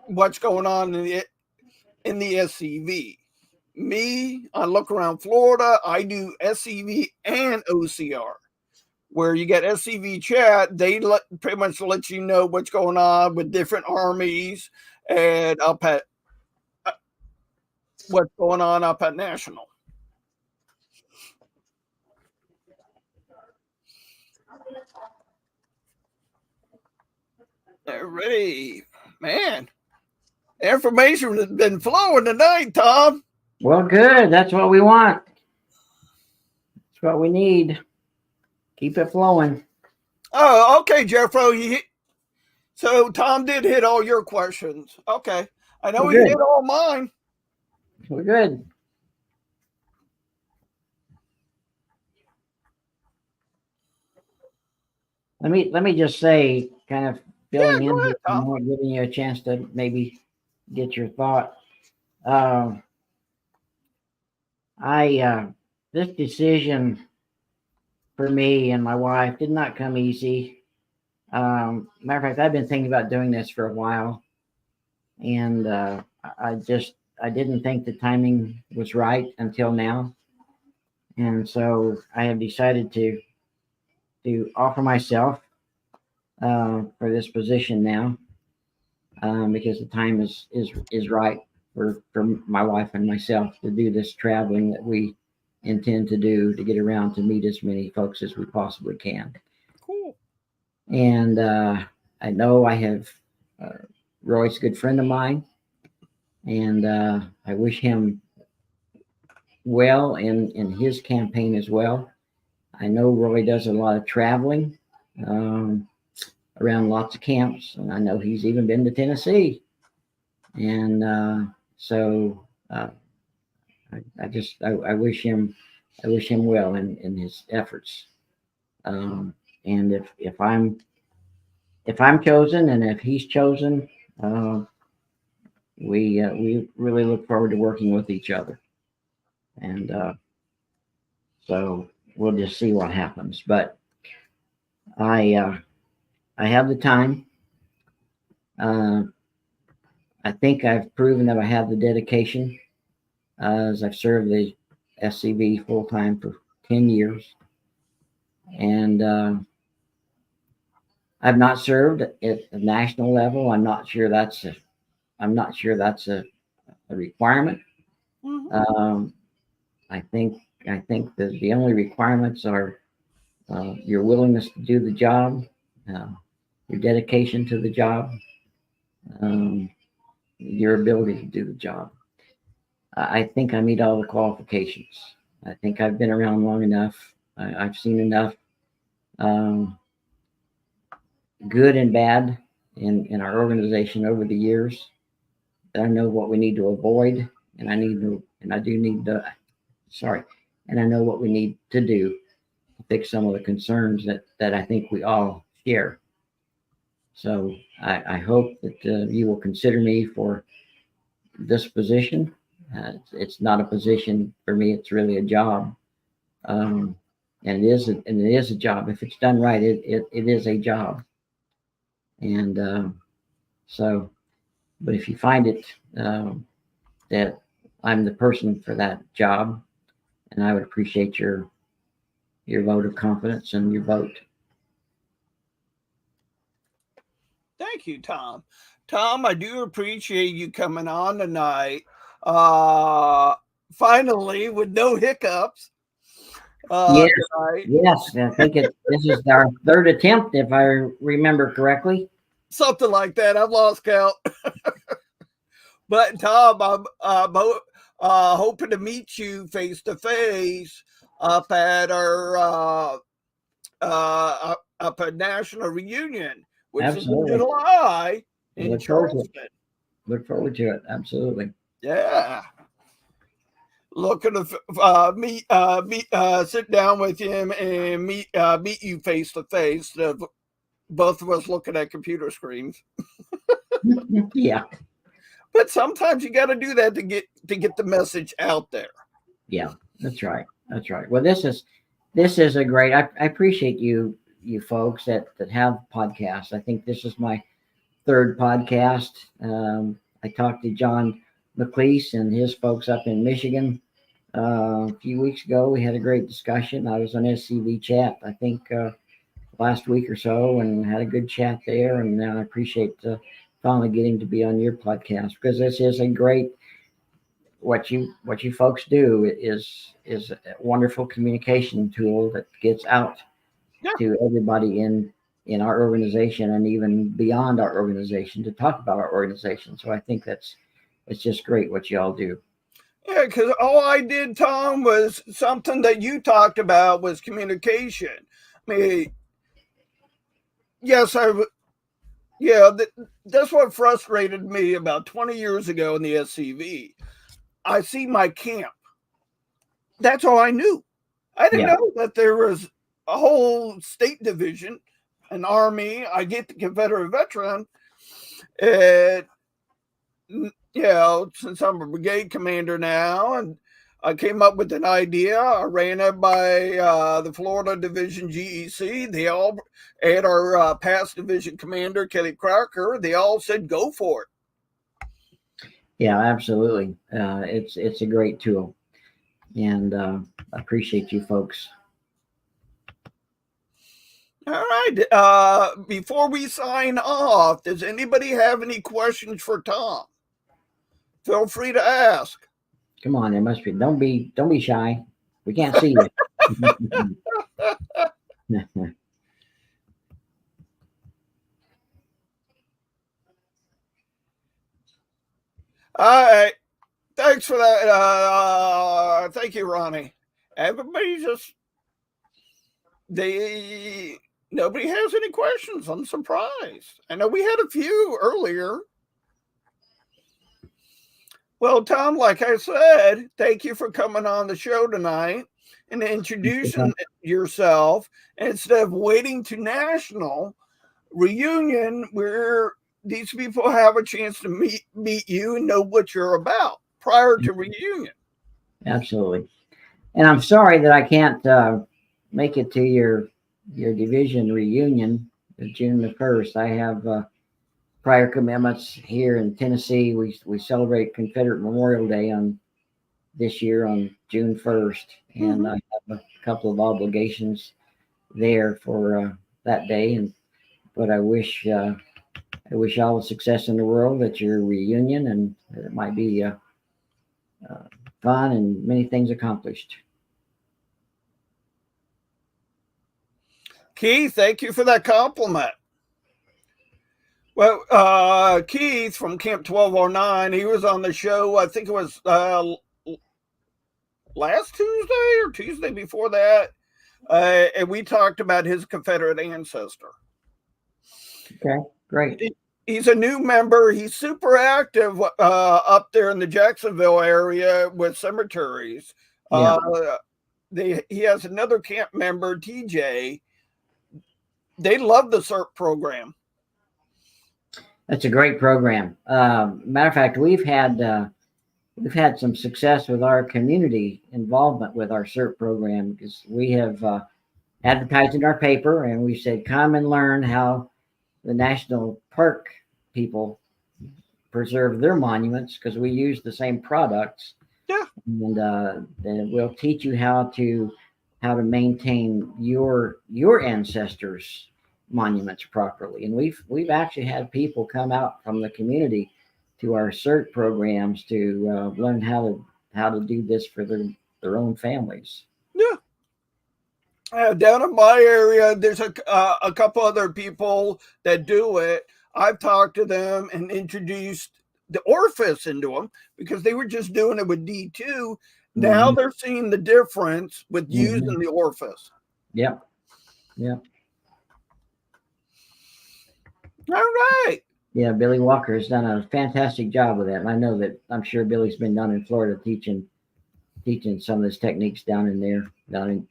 what's going on in the SCV. Me, I look around Florida. I do SCV and OCR. Where you get SCV chat, they pretty much let you know what's going on with different armies and up at what's going on up at National. Alrighty, man. Information has been flowing tonight, Tom. Well, good. That's what we want. That's what we need. Keep it flowing. Oh, okay, Jeffro. So Tom did hit all your questions. Okay. I know he hit all mine. We're good. Let me just say, kind of filling in here, giving you a chance to maybe get your thought. This decision for me and my wife did not come easy. Matter of fact, I've been thinking about doing this for a while, and I didn't think the timing was right until now, and so I have decided to offer myself for this position now, because the time is right for my wife and myself to do this traveling that we intend to do, to get around to meet as many folks as we possibly can. Cool. And I know I have Roy's a good friend of mine, and I wish him well in his campaign as well. I know Roy does a lot of traveling around lots of camps, and I know he's even been to Tennessee. And so I wish him well in his efforts. And if I'm chosen, and if he's chosen, we really look forward to working with each other. And so we'll just see what happens. But I have the time. I think I've proven that I have the dedication, as I've served the SCV full time for 10 years. And I've not served at the national level. I'm not sure that's a requirement. Mm-hmm. I think that the only requirements are your willingness to do the job, your dedication to the job, your ability to do the job. I think I meet all the qualifications. I think I've been around long enough. I've seen enough good and bad in our organization over the years that I know what we need to avoid, and I know what we need to do to fix some of the concerns that I think we all share. So I hope that you will consider me for this position. It's not a position for me; it's really a job, and it is a job. If it's done right, it is a job. And so, but if you find it that I'm the person for that job, and I would appreciate your vote of confidence and your vote. Thank you, Tom. Tom, I do appreciate you coming on tonight. Finally, with no hiccups. Yes, tonight. yes. I think this is our third attempt, if I remember correctly. Something like that. I've lost count. But Tom, I'm hoping to meet you face to face up at our up at National Reunion, which Absolutely. is in July in Look forward to it. Charleston. Look forward to it. Absolutely. Yeah. Looking to sit down with him and meet you face to face. Both of us looking at computer screens. Yeah. But sometimes you got to do that to get the message out there. Yeah, that's right. That's right. Well, this is a great. I appreciate you folks that have podcasts. I think this is my third podcast. I talked to John McLeese and his folks up in Michigan a few weeks ago. We had a great discussion. I was on SCV chat, I think, last week or so, and had a good chat there. And I appreciate finally getting to be on your podcast, because this is a great. What you folks do is a wonderful communication tool that gets out to everybody in our organization and even beyond our organization to talk about our organization. So I think it's just great what you all do. Yeah, because all I did, Tom, was something that you talked about was communication. I mean, yes, that's what frustrated me about 20 years ago in the SCV. I see my camp. That's all I knew. I didn't know that there was a whole state division, an army. I get the Confederate veteran. And, since I'm a brigade commander now, and I came up with an idea. I ran it by the Florida Division GEC. They all, and our past division commander, Kelly Crocker, they all said, go for it. Yeah, absolutely. It's a great tool, and I appreciate you folks. All right. Before we sign off, does anybody have any questions for Tom? Feel free to ask. Come on, there must be. Don't be shy. We can't see you. All right. Thanks for that. Thank you, Ronnie. Everybody nobody has any questions. I'm surprised. I know we had a few earlier. Well, Tom, like I said, thank you for coming on the show tonight and introducing yourself. Instead of waiting to National Reunion, where these people have a chance to meet you and know what you're about prior to reunion. Absolutely. And I'm sorry that I can't make it to your division reunion June the 1st. I have prior commitments here in Tennessee. We celebrate Confederate Memorial Day on this year on June 1st, and I have a couple of obligations there for that day. And but I wish all the success in the world at your reunion, and it might be fun and many things accomplished. Keith, thank you for that compliment. Well, Keith from Camp 1209, he was on the show, I think it was last Tuesday or Tuesday before that. And we talked about his Confederate ancestor. Okay, great. He's a new member. He's super active up there in the Jacksonville area with cemeteries. Yeah. He has another camp member, TJ. They love the CERT program. That's a great program. Matter of fact, we've had some success with our community involvement with our CERT program, because we have advertised in our paper, and we said, come and learn how the national park people preserve their monuments, because we use the same products. Yeah. And we'll teach you how to maintain your ancestors' monuments properly. And we've actually had people come out from the community to our CERT programs to learn how to do this for their own families. Yeah. Down in my area, there's a couple other people that do it. I've talked to them and introduced the orifice into them, because they were just doing it with D2. Now they're seeing the difference with using the orifice. Yep. Yep. All right. Yeah, Billy Walker has done a fantastic job with that. And I know that, I'm sure Billy's been down in Florida teaching some of those techniques down in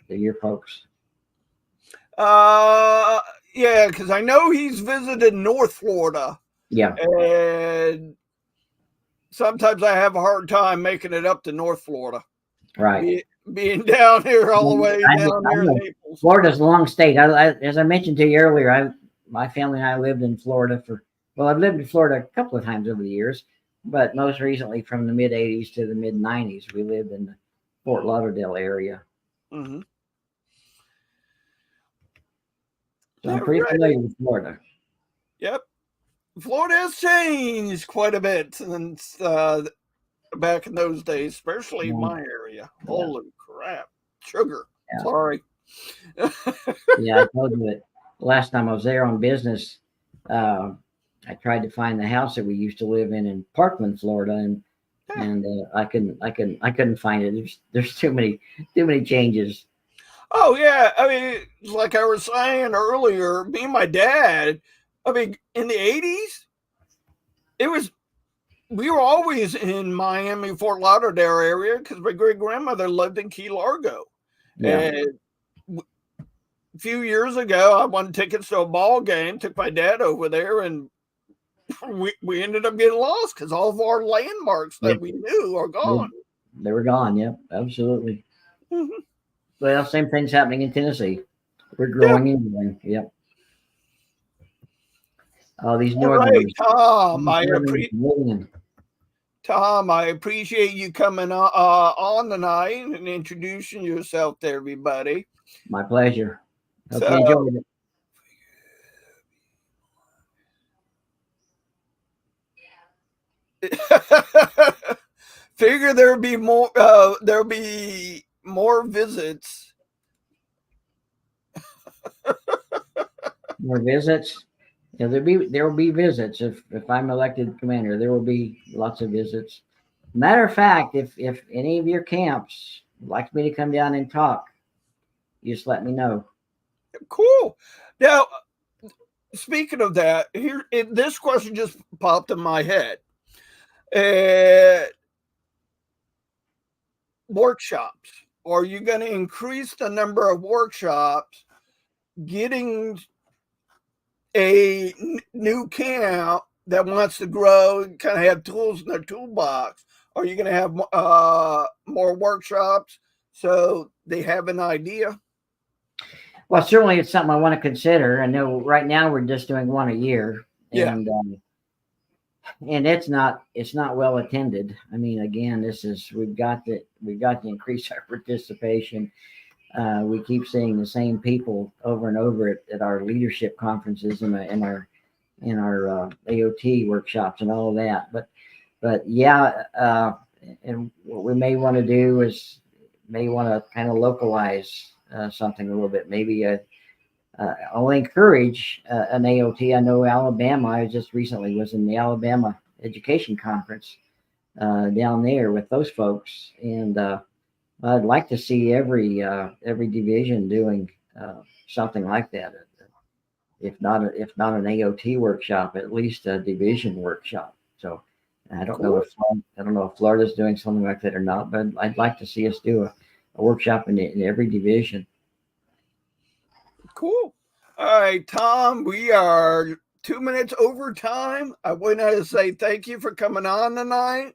your folks. Yeah, because I know he's visited North Florida. Yeah. And sometimes I have a hard time making it up to North Florida. Right. Being down here all the way down here in Naples. Florida's a long state. As I mentioned to you earlier, my family and I lived in Florida I've lived in Florida a couple of times over the years, but most recently from the mid 80s to the mid 90s, we lived in the Fort Lauderdale area. Mm-hmm. So I'm pretty familiar with Florida. Yep. Florida has changed quite a bit since back in those days, especially in my area. Yeah. Holy crap. Sugar. Yeah. Sorry. Yeah, I told you that last time I was there on business, I tried to find the house that we used to live in Parkland, Florida, and I couldn't find it. There's too many changes. Oh yeah, I mean, like I was saying earlier, me and my dad, I mean, in the 80s, we were always in Miami, Fort Lauderdale area, because my great grandmother lived in Key Largo. Yeah. And a few years ago, I won tickets to a ball game, took my dad over there, and we ended up getting lost because all of our landmarks that we knew are gone. They were gone. Yep, absolutely. Mm-hmm. Well, same thing's happening in Tennessee. We're growing anyway. Yep. Oh, these northern. Tom, I appreciate you coming on tonight and introducing yourself to everybody. My pleasure. Hope you enjoyed it. Figure there'll be more visits. More visits? Yeah, there will be visits if I'm elected commander. There will be lots of visits. Matter of fact, if any of your camps would like me to come down and talk, you just let me know. Cool. Now, speaking of that, this question just popped in my head. Workshops. Are you going to increase the number of workshops, getting a new camp that wants to grow and kind of have tools in their toolbox? Are you going to have more workshops so they have an idea? Well, certainly it's something I want to consider. I know right now we're just doing one a year, Yeah. And it's not well attended. I mean, again, we've got to increase our participation. We keep seeing the same people over and over at our leadership conferences and in our AOT workshops and all of that. But yeah, and what we may want to do is kind of localize something a little bit. Maybe I'll encourage an AOT. I know Alabama. I just recently was in the Alabama Education Conference down there with those folks, and I'd like to see every division doing something like that. If not an AOT workshop, at least a division workshop. So I don't know if Florida's doing something like that or not, but I'd like to see us do a workshop in every division. Cool. All right, Tom, we are 2 minutes over time. I want to say thank you for coming on tonight,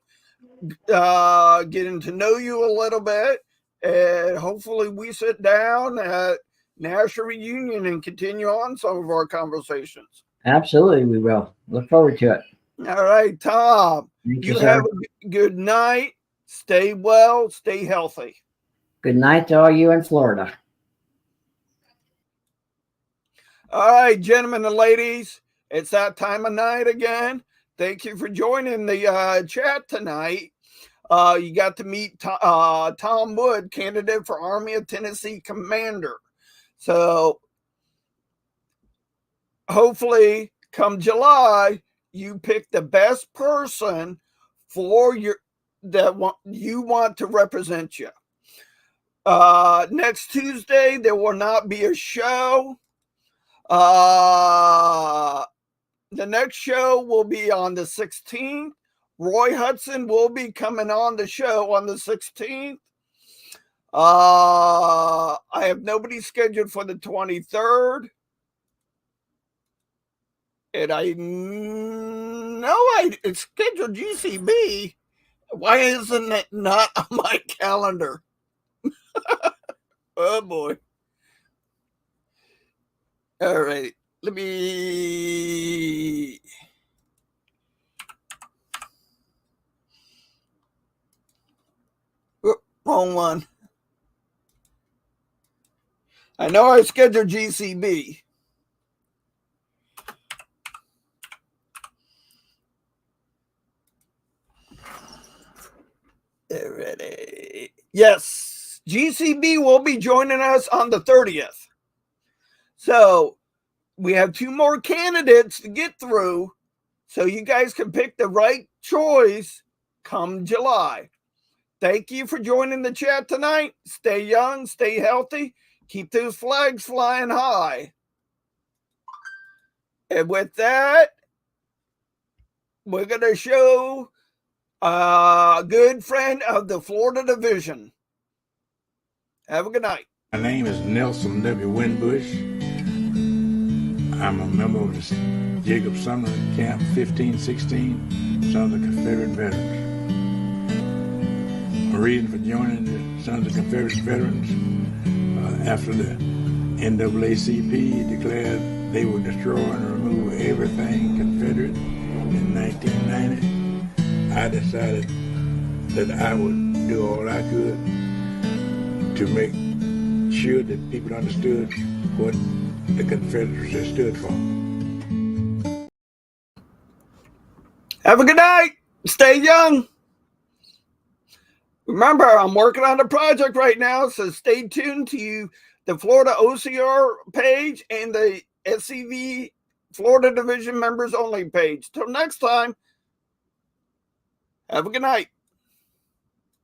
getting to know you a little bit, and hopefully we sit down at National Reunion and continue on some of our conversations. Absolutely, we will. Look forward to it. All right, Tom, you have a good night. Stay well, stay healthy. Good night to all you in Florida. All right, gentlemen and ladies, it's that time of night again. Thank you for joining the chat tonight. You got to meet Tom Wood, candidate for Army of Tennessee Commander. So hopefully come July, you pick the best person for you want to represent you. Next Tuesday, there will not be a show. The next show will be on the 16th. Roy Hudson will be coming on the show on the 16th. I have nobody scheduled for the 23rd. And I know it's scheduled GCB. Why isn't it not on my calendar? Oh boy. All right. Let me wrong one. I know I scheduled GCB. Ready. Yes, GCB will be joining us on the 30th. So we have 2 more candidates to get through, so you guys can pick the right choice come July. Thank you for joining the chat tonight. Stay young, stay healthy, keep those flags flying high. And with that, we're going to show a good friend of the Florida Division. Have a good night. My name is Nelson W. Winbush. I'm a member of the Jacob Sumner Camp 1516 Sons of Confederate Veterans. My reason for joining the Sons of Confederate Veterans after the NAACP declared they would destroy and remove everything Confederate in 1990, I decided that I would do all I could to make sure that people understood what the Confederacy stood for. Have a good night. Stay young. Remember, I'm working on a project right now, so stay tuned to the Florida OCR page and the SCV Florida Division Members Only page. Till next time, have a good night.